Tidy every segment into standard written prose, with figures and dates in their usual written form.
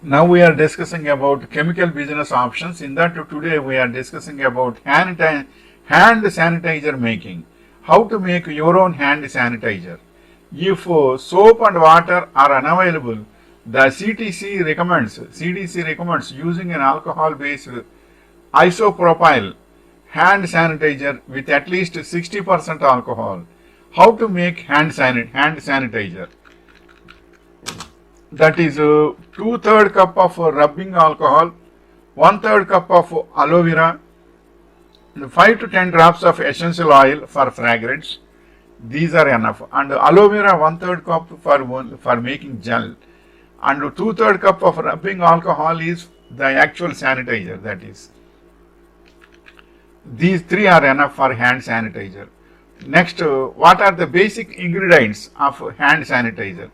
Now we are discussing about chemical business options. In that today we are discussing about hand sanitizer making. How to make your own hand sanitizer. If soap and water are unavailable, the CDC recommends using an alcohol-based isopropyl hand sanitizer with at least 60% alcohol. How to make hand sanitizer? That is 2/3 cup of rubbing alcohol, 1/3 cup of aloe vera, 5 to 10 drops of essential oil for fragrance. These are enough. And aloe vera 1/3 cup for making gel. And 2/3 cup of rubbing alcohol is the actual sanitizer. That is, these three are enough for hand sanitizer. Next, what are the basic ingredients of hand sanitizer?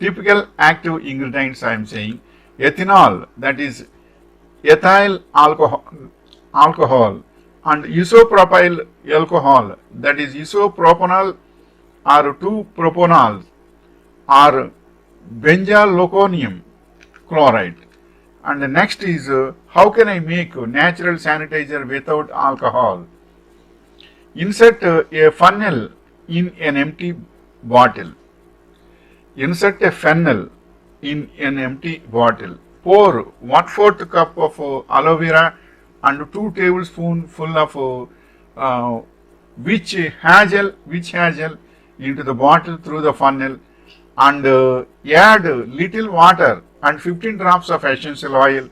Typical active ingredients I am saying: ethanol, that is ethyl alcohol, and isopropyl alcohol, that is isopropanol or 2-propanol, or benzalkonium chloride. And the next is how can I make natural sanitizer without alcohol? Insert a funnel in an empty bottle. Insert a funnel in an empty bottle. Pour 1/4 cup of aloe vera and 2 tablespoons full of witch hazel into the bottle through the funnel, and add little water and 15 drops of essential oil.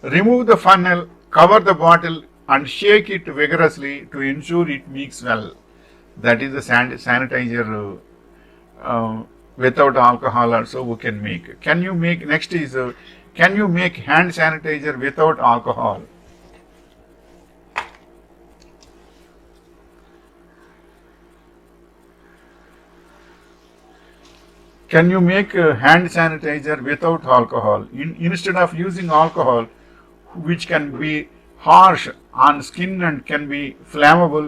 Remove the funnel, cover the bottle and shake it vigorously to ensure it mixes well. That is the sanitizer without alcohol also we can make. Can you make, next is can you make hand sanitizer without alcohol? Can you make hand sanitizer without alcohol? Instead of using alcohol, which can be harsh on skin and can be flammable,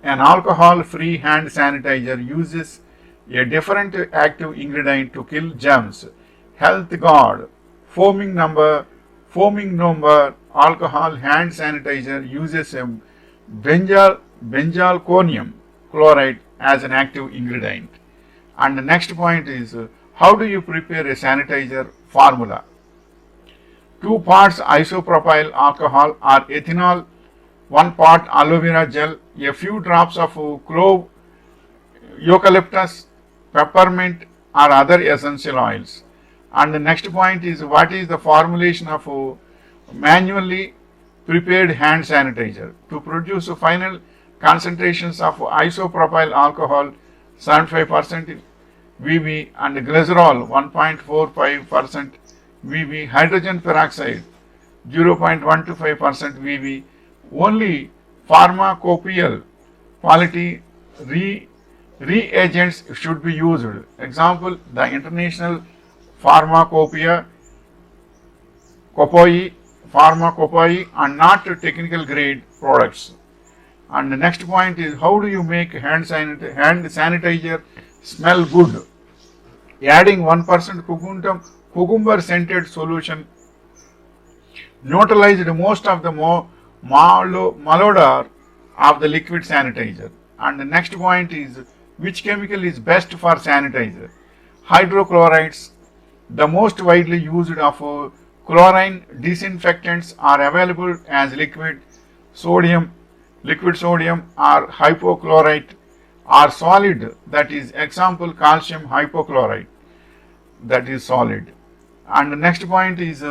an alcohol-free hand sanitizer uses a different active ingredient to kill germs. Health Guard foaming number alcohol hand sanitizer uses a benzalkonium chloride as an active ingredient. And the next point is how do you prepare a sanitizer formula? 2 parts isopropyl alcohol or ethanol, 1 part aloe vera gel, a few drops of clove, eucalyptus, peppermint or other essential oils. And the next point is what is the formulation of manually prepared hand sanitizer? To produce final concentrations of isopropyl alcohol 75% VB and glycerol 1.45% VB, hydrogen peroxide 0.125% VB. Only pharmacopoeial quality reagents should be used. Example, the International Pharmacopoeia and not technical grade products. And the next point is how do you make hand sanitizer smell good? Adding 1% cucumber scented solution neutralized most of the malodor of the liquid sanitizer. And the next point is which chemical is best for sanitizer? Hydrochlorides, the most widely used of chlorine disinfectants, are available as liquid sodium or hypochlorite, or solid, that is example calcium hypochlorite, that is solid. And the next point is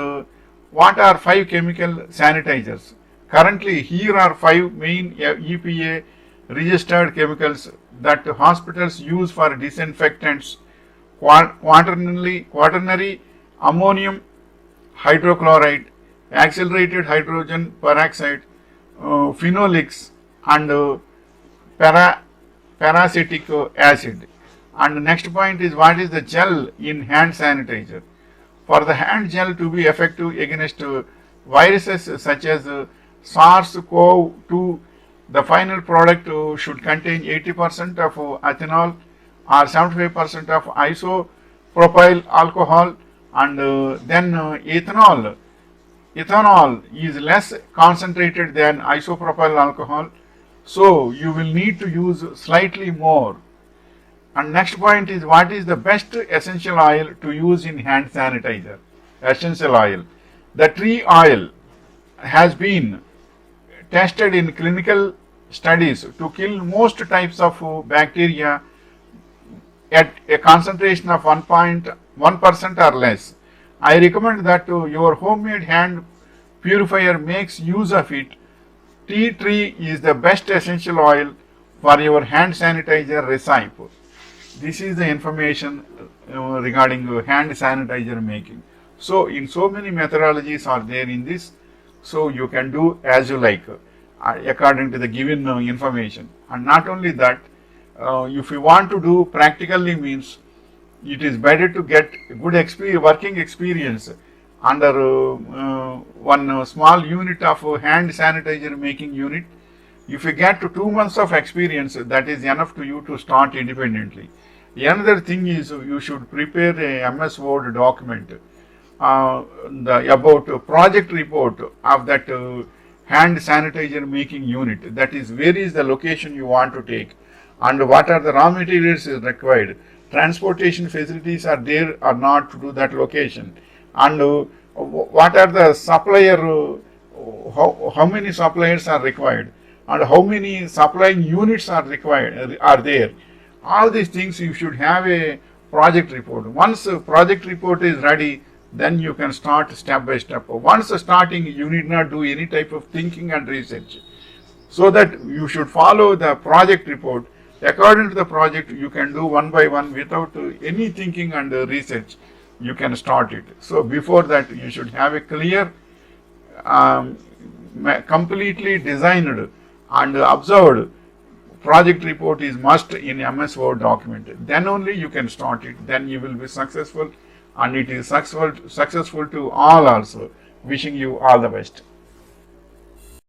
what are 5 chemical sanitizers? Currently here are 5 main EPA registered chemicals that hospitals use for disinfectants: quaternary ammonium hydrochloride, accelerated hydrogen peroxide, phenolics, and paracetic acid. And the next point is what is the gel in hand sanitizer? For the hand gel to be effective against viruses such as SARS-CoV-2, the final product should contain 80% of ethanol or 75% of isopropyl alcohol and then ethanol. Ethanol is less concentrated than isopropyl alcohol, so you will need to use slightly more. And next point is, what is the best essential oil to use in hand sanitizer? Essential oil. The tree oil has been tested in clinical studies to kill most types of bacteria at a concentration of 1.1% or less. I recommend that your homemade hand purifier makes use of it. Tea tree is the best essential oil for your hand sanitizer recipe. This is the information regarding hand sanitizer making. So, in so many methodologies are there in this, so you can do as you like according to the given information. And not only that, if you want to do practically, means it is better to get good working experience under one small unit of hand sanitizer making unit. If you get to 2 months of experience, that is enough to you to start independently. Another thing is, you should prepare a MS Word document about project report of that hand sanitizer making unit. That is, where is the location you want to take, and what are the raw materials required, transportation facilities are there or not to do that location, and what are the supplier, how many suppliers are required, and how many supplying units are required are there. All these things you should have a project report. Once a project report is ready, then you can start step by step. Once starting, you need not do any type of thinking and research. So that you should follow the project report. According to the project, you can do one by one without any thinking and research. You can start it. So before that, you should have a clear, completely designed and observed project report is must in MS Word document. Then only you can start it. Then you will be successful, and it is successful to all also. Wishing you all the best.